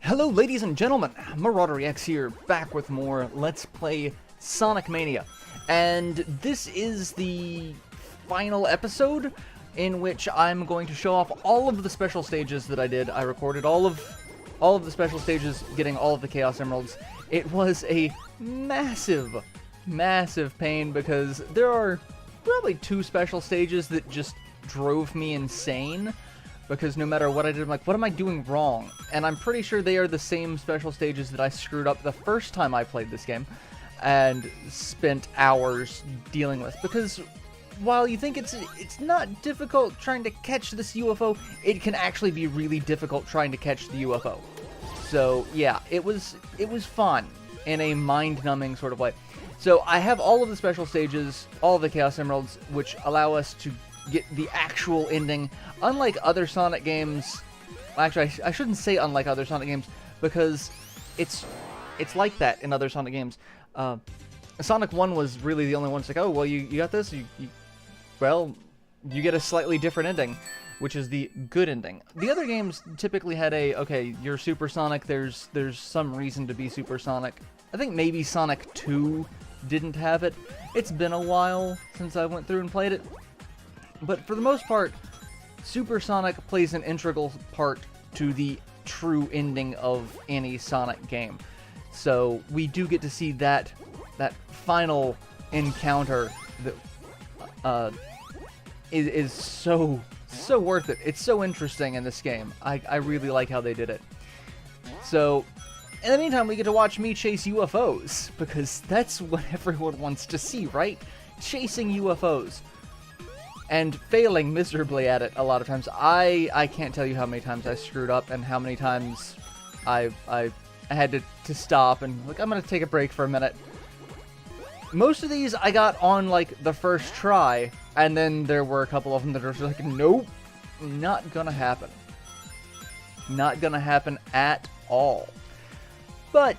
Hello ladies and gentlemen, MarauderEX here, back with more Let's Play Sonic Mania. And this is the final episode in which I'm going to show off all of the special stages that I did. I recorded all of the special stages, getting all of the Chaos Emeralds. It was a massive pain because there are probably two special stages that just drove me insane. Because no matter what I did, I'm like, what am I doing wrong? And I'm pretty sure they are the same special stages that I screwed up the first time I played this game and spent hours dealing with. Because while you think it's not difficult trying to catch this UFO, it can actually be really difficult trying to catch the UFO. So yeah, it was fun in a mind-numbing sort of way. So I have all of the special stages, all of the Chaos Emeralds, which allow us to get the actual ending. Unlike other Sonic games, actually I shouldn't say unlike other Sonic games, because it's like that in other Sonic games. Sonic 1 was really the only one that's like, oh well, you got this, well, you get a slightly different ending, which is the good ending. The other games typically had a, okay, you're supersonic, there's some reason to be supersonic. I think maybe Sonic 2 didn't have it. It's been a while since I went through and played it. But for the most part, Supersonic plays an integral part to the true ending of any Sonic game. So we do get to see that final encounter that is so worth it. It's so interesting in this game. I really like how they did it. So in the meantime, we get to watch me chase UFOs, because that's what everyone wants to see, right? Chasing UFOs. And failing miserably at it a lot of times. I can't tell you how many times I screwed up and how many times I had to stop and, like, I'm gonna take a break for a minute. Most of these I got on, like, the first try, and then there were a couple of them that are just like, nope, not gonna happen. Not gonna happen at all. But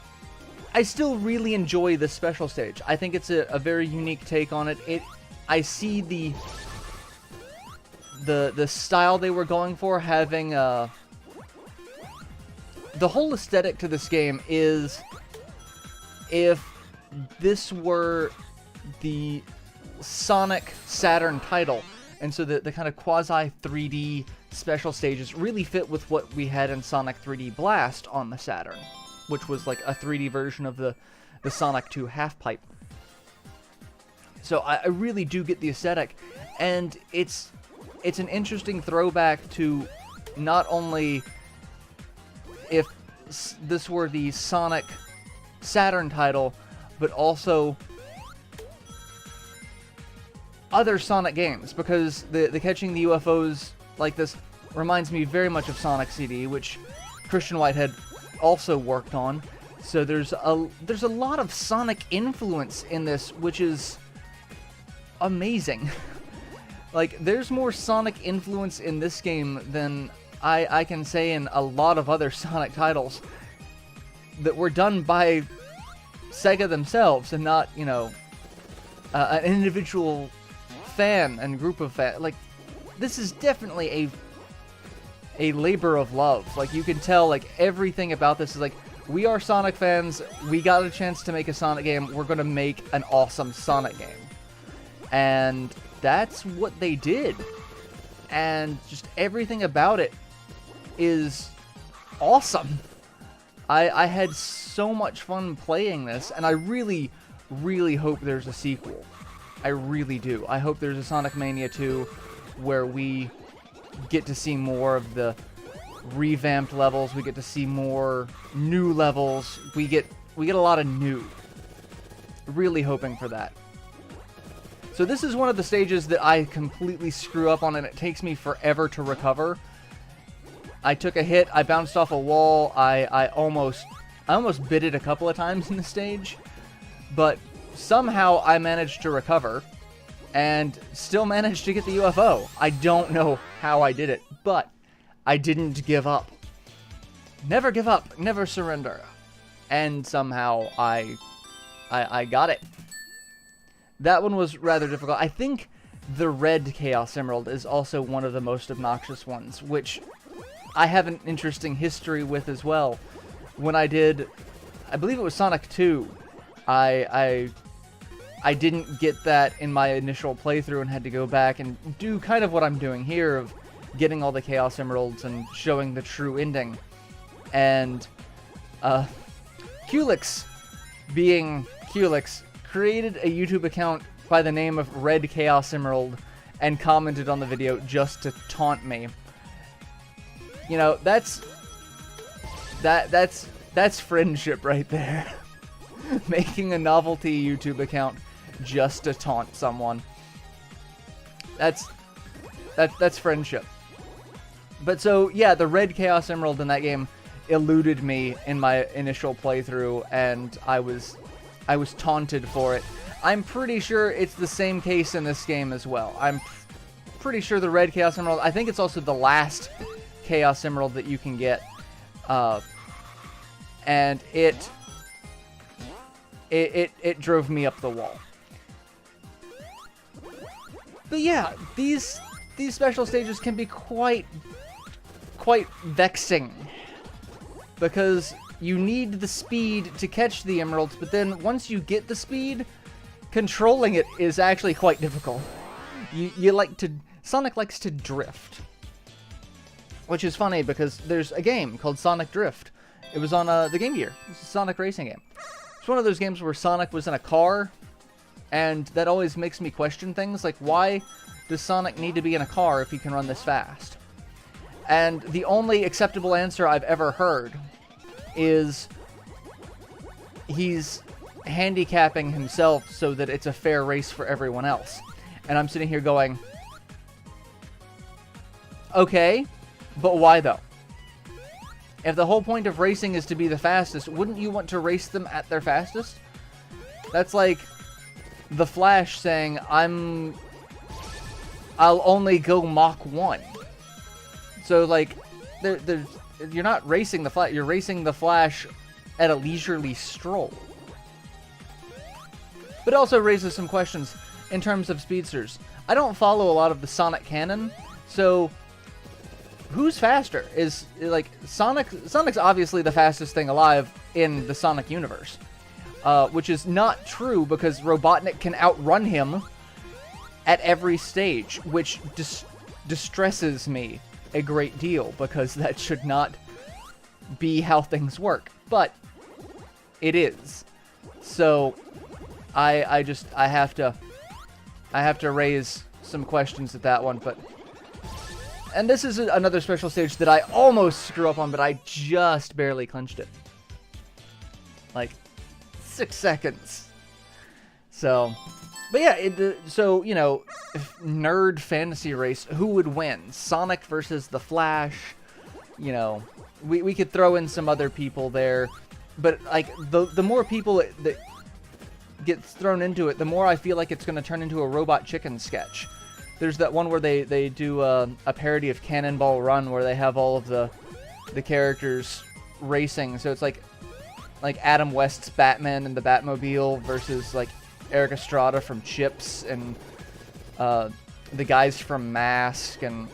I still really enjoy this special stage. I think it's a very unique take on it. I see the style they were going for, having the whole aesthetic to this game is, if this were the Sonic Saturn title, and so the kind of quasi 3D special stages really fit with what we had in Sonic 3D Blast on the Saturn, which was like a 3D version of the Sonic 2 half-pipe. So I really do get the aesthetic, and it's an interesting throwback to not only if this were the Sonic Saturn title, but also other Sonic games, because the catching the UFOs like this reminds me very much of Sonic CD, which Christian Whitehead also worked on. So there's a lot of Sonic influence in this, which is amazing. Like, there's more Sonic influence in this game than I can say in a lot of other Sonic titles that were done by Sega themselves, and not, you know, an individual fan and group of fans. Like, this is definitely a labor of love. Like, you can tell, like, everything about this is like, we are Sonic fans, we got a chance to make a Sonic game, we're gonna make an awesome Sonic game. And that's what they did, and just everything about it is awesome. I had so much fun playing this, and I really hope there's a sequel. I really do. I hope there's a Sonic Mania 2 where we get to see more of the revamped levels, we get to see more new levels, we get a lot of new. Really hoping for that. So this is one of the stages that I completely screw up on, and it takes me forever to recover. I took a hit, I bounced off a wall, I almost bit it a couple of times in the stage, but somehow I managed to recover, and still managed to get the UFO. I don't know how I did it, but I didn't give up. Never give up, never surrender. And somehow I got it. That one was rather difficult. I think the red Chaos Emerald is also one of the most obnoxious ones, which I have an interesting history with as well. when I did, I believe it was Sonic 2, I didn't get that in my initial playthrough and had to go back and do kind of what I'm doing here of getting all the Chaos Emeralds and showing the true ending. And Culex, being Culex, created a YouTube account by the name of Red Chaos Emerald and commented on the video just to taunt me. You know, that's friendship right there. Making a novelty YouTube account just to taunt someone. That's friendship. But so, yeah, the Red Chaos Emerald in that game eluded me in my initial playthrough, and I was taunted for it. I'm pretty sure it's the same case in this game as well. I'm pretty sure the Red Chaos Emerald, I think it's also the last Chaos Emerald that you can get, and it drove me up the wall. But yeah, these special stages can be quite vexing, because you need the speed to catch the emeralds, but then once you get the speed, controlling it is actually quite difficult. Sonic likes to drift, which is funny because there's a game called Sonic Drift. It was on the Game Gear. It's a Sonic racing game. It's one of those games where Sonic was in a car, and that always makes me question things like, why does Sonic need to be in a car if he can run this fast? And the only acceptable answer I've ever heard is he's handicapping himself so that it's a fair race for everyone else. And I'm sitting here going, okay, but why though? If the whole point of racing is to be the fastest, wouldn't you want to race them at their fastest? That's like the Flash saying, I'll only go Mach 1. So, like, you're not racing the Flash, you're racing the Flash at a leisurely stroll. But it also raises some questions in terms of speedsters. I don't follow a lot of the Sonic canon, so who's faster? Is, like, Sonic's obviously the fastest thing alive in the Sonic universe. Which is not true, because Robotnik can outrun him at every stage, which distresses me a great deal, because that should not be how things work. But it is. So I have to raise some questions at that one. But and this is another special stage that I almost screw up on, but I just barely clinched it. Like 6 seconds. So, but yeah, so, you know, nerd fantasy race, who would win? Sonic versus the Flash? You know, we could throw in some other people there, but like the more people that gets thrown into it, the more I feel like it's going to turn into a Robot Chicken sketch. There's that one where they do a parody of Cannonball Run, where they have all of the characters racing. So it's like Adam West's Batman and the Batmobile versus like Eric Estrada from Chips and the guys from Mask, and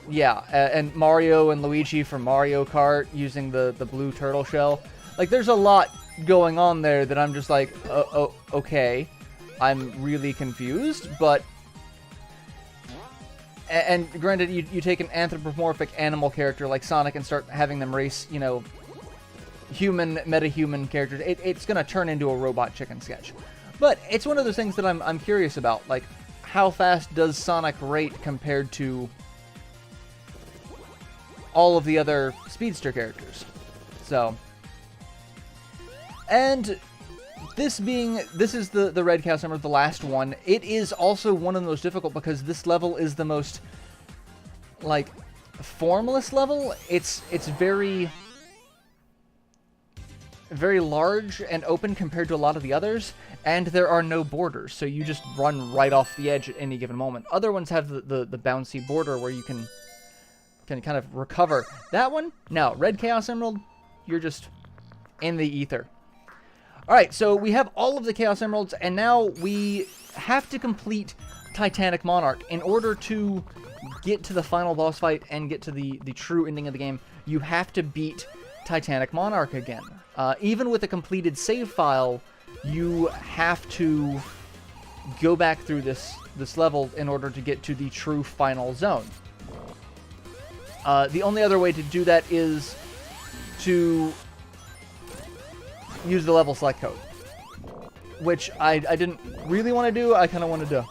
yeah, and Mario and Luigi from Mario Kart using the blue turtle shell. Like, there's a lot going on there that I'm just like, okay, I'm really confused. But and granted, you take an anthropomorphic animal character like Sonic and start having them race, you know, human, meta-human characters, it's going to turn into a Robot Chicken sketch. But it's one of those things that I'm curious about. Like, how fast does Sonic rate compared to all of the other speedster characters? So, and this is the Red Chaos Emerald, the last one. It is also one of the most difficult because this level is the most, like, formless level. It's very large and open compared to a lot of the others, and there are no borders, so you just run right off the edge at any given moment. Other ones have the bouncy border where you can kind of recover. That one, no. Red Chaos Emerald, you're just in the ether. Alright, so we have all of the Chaos Emeralds, and now we have to complete Titanic Monarch. In order to get to the final boss fight and get to the true ending of the game, you have to beat Titanic Monarch again. Even with a completed save file, you have to go back through this level in order to get to the true final zone. The only other way to do that is to use the level select code, which I didn't really want to do. I kind of wanted to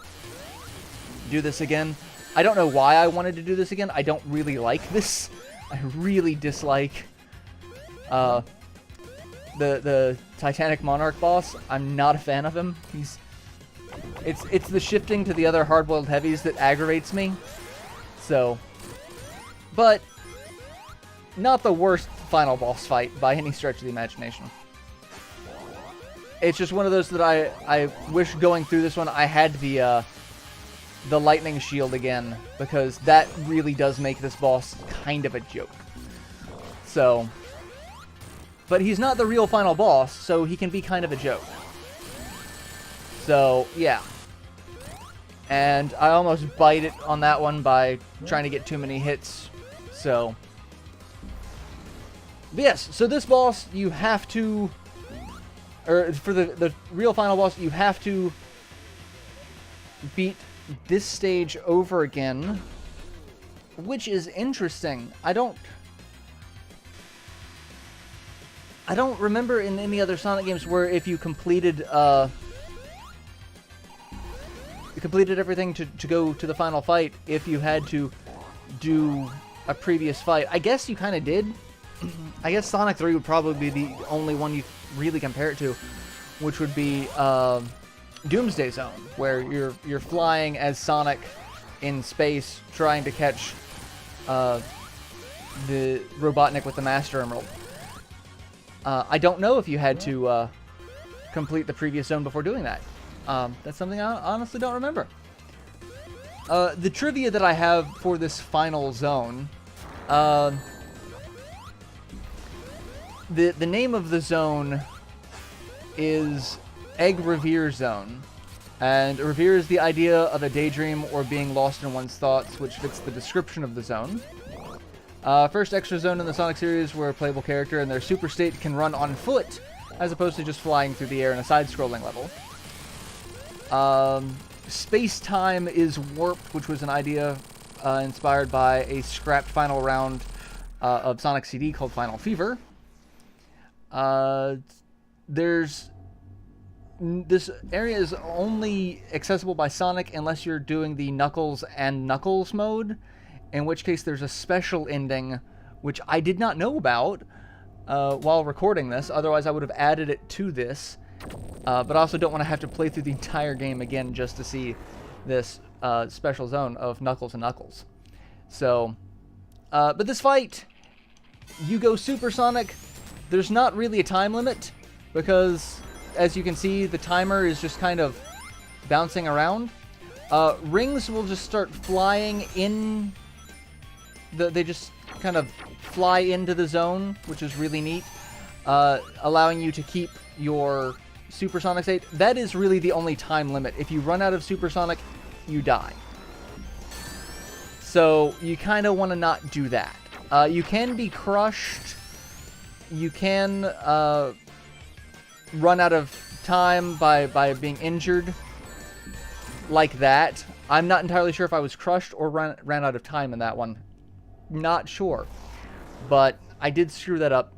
do this again. I don't know why I wanted to do this again. I don't really like this. I really dislike the Titanic Monarch boss. I'm not a fan of him. It's the shifting to the other hard-boiled heavies that aggravates me. So, but not the worst final boss fight by any stretch of the imagination. It's just one of those that I wish going through this one I had the lightning shield again, because that really does make this boss kind of a joke. So, but he's not the real final boss, so he can be kind of a joke. So, yeah. And I almost bite it on that one by trying to get too many hits. So, but yes, so this boss, you have to, or for the real final boss, you have to beat this stage over again, which is interesting. I don't remember in any other Sonic games where if you completed everything to go to the final fight, if you had to do a previous fight. I guess you kind of did. I guess Sonic 3 would probably be the only one you really compare it to, which would be Doomsday Zone, where you're flying as Sonic in space trying to catch the Robotnik with the Master Emerald. I don't know if you had to complete the previous zone before doing that. That's something I honestly don't remember. The trivia that I have for this final zone, the name of the zone is Egg Reverie Zone. And Reverie is the idea of a daydream or being lost in one's thoughts, which fits the description of the zone. First extra zone in the Sonic series where a playable character in their super state can run on foot, as opposed to just flying through the air in a side-scrolling level. Space-time is warped, which was an idea inspired by a scrapped final round of Sonic CD called Final Fever. This area is only accessible by Sonic unless you're doing the Knuckles and Knuckles mode, in which case there's a special ending, which I did not know about while recording this. Otherwise, I would have added it to this. But I also don't want to have to play through the entire game again just to see this special zone of Knuckles and Knuckles. So, but this fight, you go supersonic. There's not really a time limit, because as you can see, the timer is just kind of bouncing around. Rings will just start flying in. They just kind of fly into the zone, which is really neat, allowing you to keep your supersonic state. That is really the only time limit. If you run out of supersonic, you die. So you kind of want to not do that. You can be crushed. You can run out of time by being injured like that. I'm not entirely sure if I was crushed or ran out of time in that one. Not sure. But I did screw that up.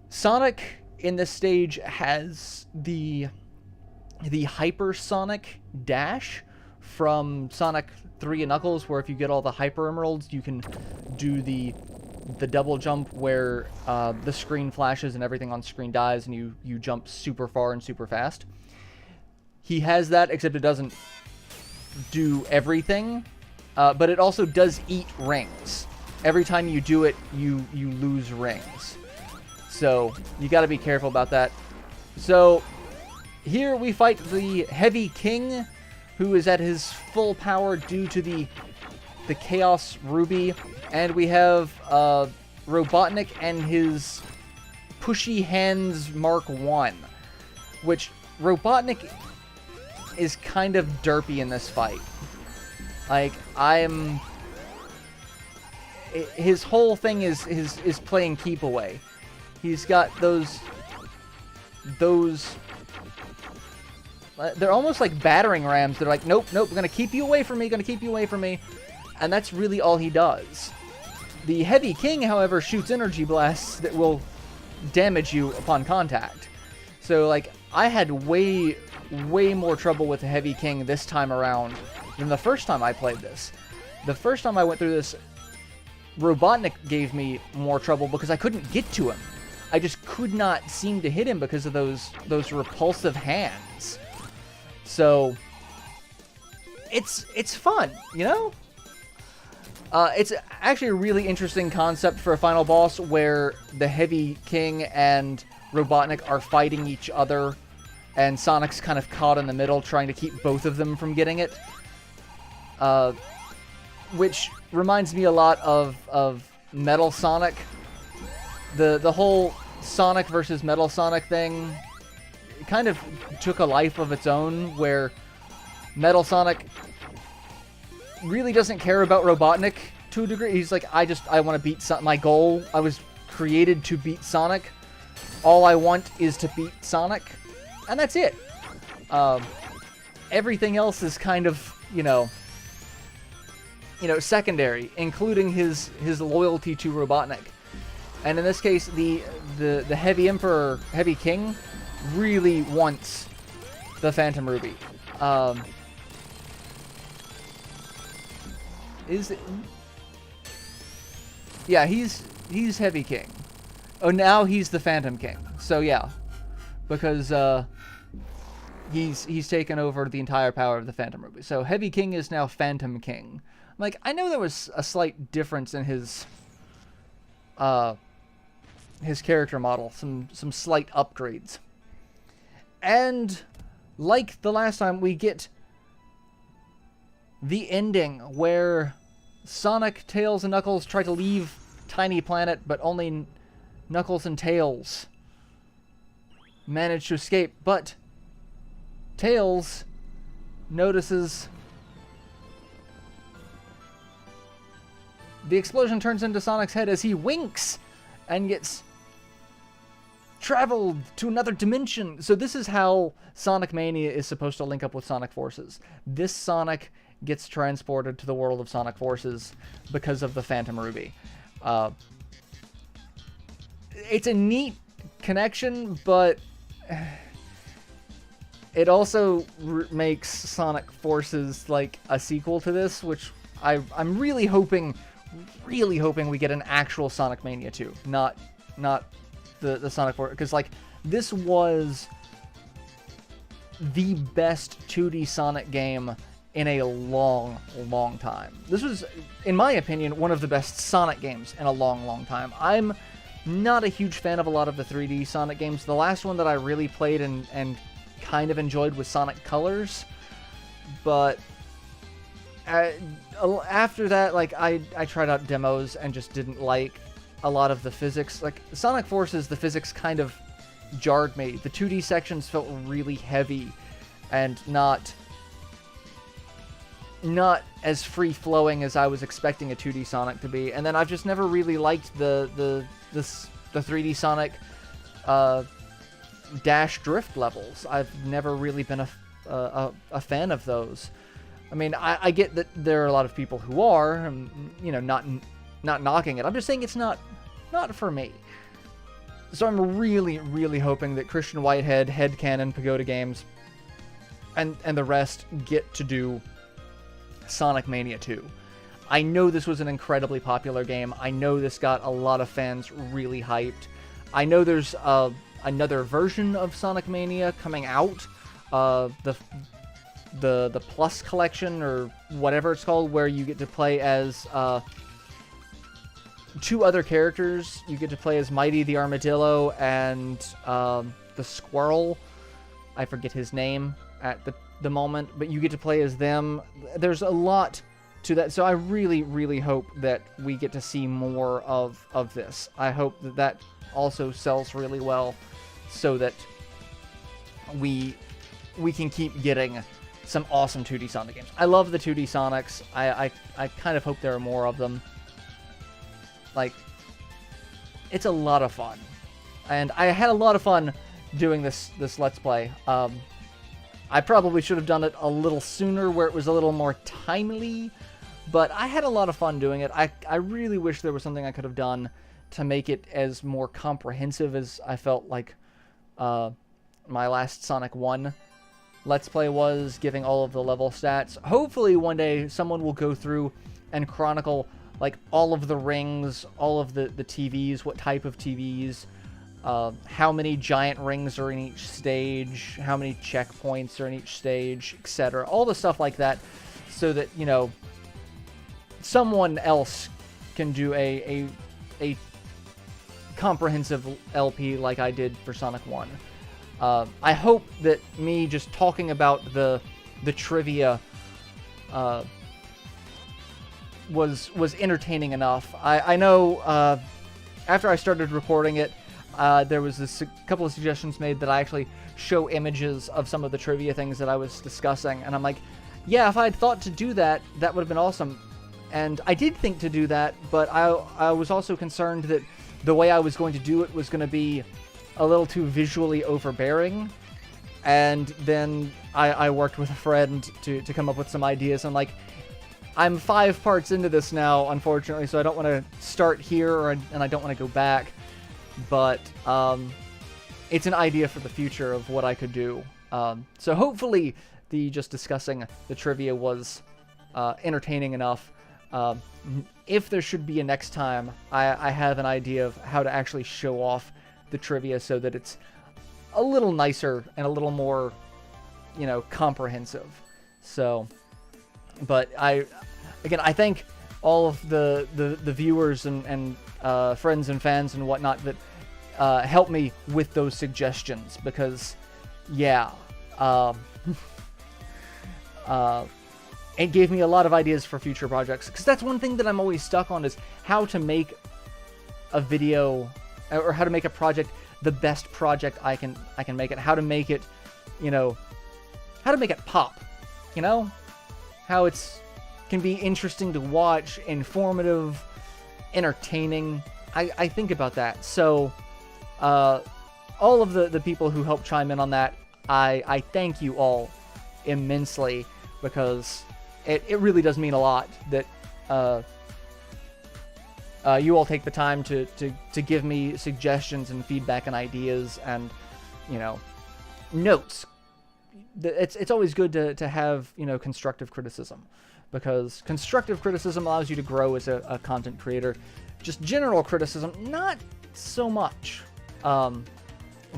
Sonic in this stage has the hypersonic dash from Sonic 3 and Knuckles, where if you get all the Hyper Emeralds, you can do the double jump where the screen flashes and everything on screen dies, and you jump super far and super fast. He has that, except it doesn't do everything, but it also does eat rings. Every time you do it, you lose rings. So you got to be careful about that. So here we fight the Heavy King, who is at his full power due to the Chaos Ruby, and we have Robotnik and his Pushy Hands Mark 1, which Robotnik is kind of derpy in this fight. Like, his whole thing is playing keep away. He's got those... They're almost like battering rams. They're like, nope, nope, we're going to keep you away from me, going to keep you away from me. And that's really all he does. The Heavy King, however, shoots energy blasts that will damage you upon contact. So, like, I had way more trouble with the Heavy King this time around than the first time I played this. The first time I went through this, Robotnik gave me more trouble because I couldn't get to him. I just could not seem to hit him because of those repulsive hands. So, it's fun, you know? It's actually a really interesting concept for a final boss where the Heavy King and Robotnik are fighting each other, and Sonic's kind of caught in the middle trying to keep both of them from getting it. Which reminds me a lot of Metal Sonic. The whole Sonic versus Metal Sonic thing kind of took a life of its own, where Metal Sonic really doesn't care about Robotnik to a degree. He's like, I want to beat Sonic. My goal, I was created to beat Sonic. All I want is to beat Sonic. And that's it. Everything else is kind of, you know, secondary, including his loyalty to Robotnik. And in this case, the Heavy Emperor, Heavy King, really wants the Phantom Ruby. Yeah, he's Heavy King. Oh, now he's the Phantom King. So yeah, because he's taken over the entire power of the Phantom Ruby. So Heavy King is now Phantom King. Like, I know there was a slight difference in his character model, some slight upgrades. And like the last time, we get the ending where Sonic, Tails, and Knuckles try to leave Tiny Planet, but only Knuckles and Tails manage to escape. But Tails notices the explosion turns into Sonic's head as he winks and gets traveled to another dimension. So this is how Sonic Mania is supposed to link up with Sonic Forces. This Sonic gets transported to the world of Sonic Forces because of the Phantom Ruby. It's a neat connection, but it also makes Sonic Forces like a sequel to this, which I'm really hoping we get an actual Sonic Mania 2, not the Sonic Forces, because like this was the best 2D Sonic game in a long time. This was, in my opinion, one of the best Sonic games in a long time. I'm not a huge fan of a lot of the 3D Sonic games. The last one that I really played and kind of enjoyed was Sonic Colors, but after that, like, I tried out demos and just didn't like a lot of the physics. Like, Sonic Forces, the physics kind of jarred me. The 2D sections felt really heavy and not as free-flowing as I was expecting a 2D Sonic to be. And then I've just never really liked the 3D Sonic dash drift levels. I've never really been a fan of those. I mean, I get that there are a lot of people who are, not knocking it. I'm just saying it's not for me. So I'm really hoping that Christian Whitehead, Headcanon, Pagoda Games, and the rest get to do Sonic Mania 2. I know this was an incredibly popular game. I know this got a lot of fans really hyped. I know there's another version of Sonic Mania coming out. The Plus collection, or whatever it's called, where you get to play as two other characters. You get to play as Mighty the Armadillo and the Squirrel. I forget his name at the moment, but you get to play as them. There's a lot to that, so I really hope that we get to see more of this. I hope that also sells really well, so that we can keep getting some awesome 2D Sonic games. I love the 2D Sonics. I kind of hope there are more of them. Like, it's a lot of fun. And I had a lot of fun doing this Let's Play. I probably should have done it a little sooner where it was a little more timely, but I had a lot of fun doing it. I really wish there was something I could have done to make it as more comprehensive as I felt like my last Sonic 1 Let's Play was, giving all of the level stats. Hopefully one day someone will go through and chronicle like all of the rings, all of the TVs, what type of TVs, how many giant rings are in each stage, how many checkpoints are in each stage, etc. All the stuff like that, so that, you know, someone else can do a comprehensive LP like I did for Sonic 1. I hope that me just talking about the trivia was entertaining enough. I know after I started recording it, there was a couple of suggestions made that I actually show images of some of the trivia things that I was discussing, and I'm like, yeah, if I had thought to do that, that would have been awesome. And I did think to do that, but I was also concerned that the way I was going to do it was going to be a little too visually overbearing. And then I worked with a friend to come up with some ideas. I'm like, I'm 5 parts into this now, unfortunately, so I don't want to start here, and I don't want to go back. But it's an idea for the future of what I could do. So hopefully just discussing the trivia was entertaining enough. If there should be a next time, I have an idea of how to actually show off the trivia so that it's a little nicer and a little more, you know, comprehensive. So, but I thank all of the viewers and friends and fans and whatnot that helped me with those suggestions, because, yeah, it gave me a lot of ideas for future projects. Because that's one thing that I'm always stuck on, is how to make a video, or how to make a project the best project I can make it. How to make it, you know, how to make it pop, you know? How it's can be interesting to watch, informative, entertaining. I think about that. So, all of the people who helped chime in on that, I thank you all immensely, because it really does mean a lot that you all take the time to give me suggestions and feedback and ideas and, you know, notes. It's always good to have, you know, constructive criticism, because constructive criticism allows you to grow as a content creator. Just general criticism, not so much,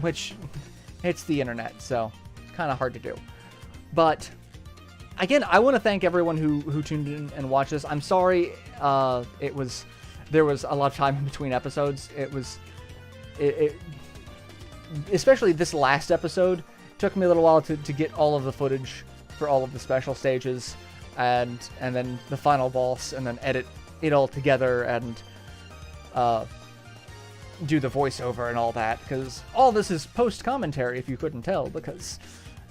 which it's the internet, so kind of hard to do. But again, I want to thank everyone who tuned in and watched this. I'm sorry there was a lot of time in between episodes. Especially this last episode, took me a little while to get all of the footage for all of the special stages, and then the final boss, and then edit it all together, and do the voiceover and all that, because all this is post-commentary, if you couldn't tell, because,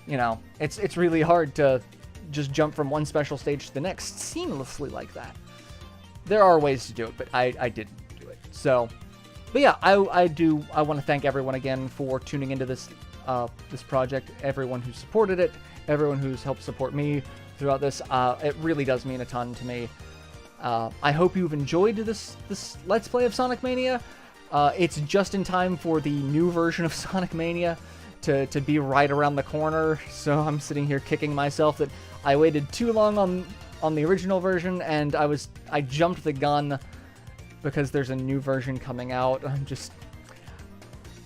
you know, it's really hard to just jump from one special stage to the next seamlessly like that. There are ways to do it, but I didn't do it. So, but yeah, I want to thank everyone again for tuning into this project, everyone who supported it, everyone who's helped support me throughout this. It really does mean a ton to me. I hope you've enjoyed this Let's Play of Sonic Mania. It's just in time for the new version of Sonic Mania to be right around the corner, so I'm sitting here kicking myself that I waited too long on the original version, and I jumped the gun because there's a new version coming out. I'm just,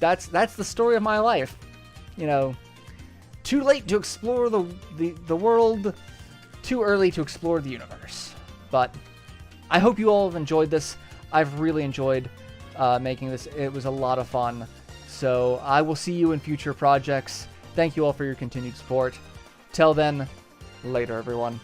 that's the story of my life, you know. Too late to explore the world, too early to explore the universe. But I hope you all have enjoyed this. I've really enjoyed making this. It was a lot of fun. So I will see you in future projects. Thank you all for your continued support. Till then, later everyone.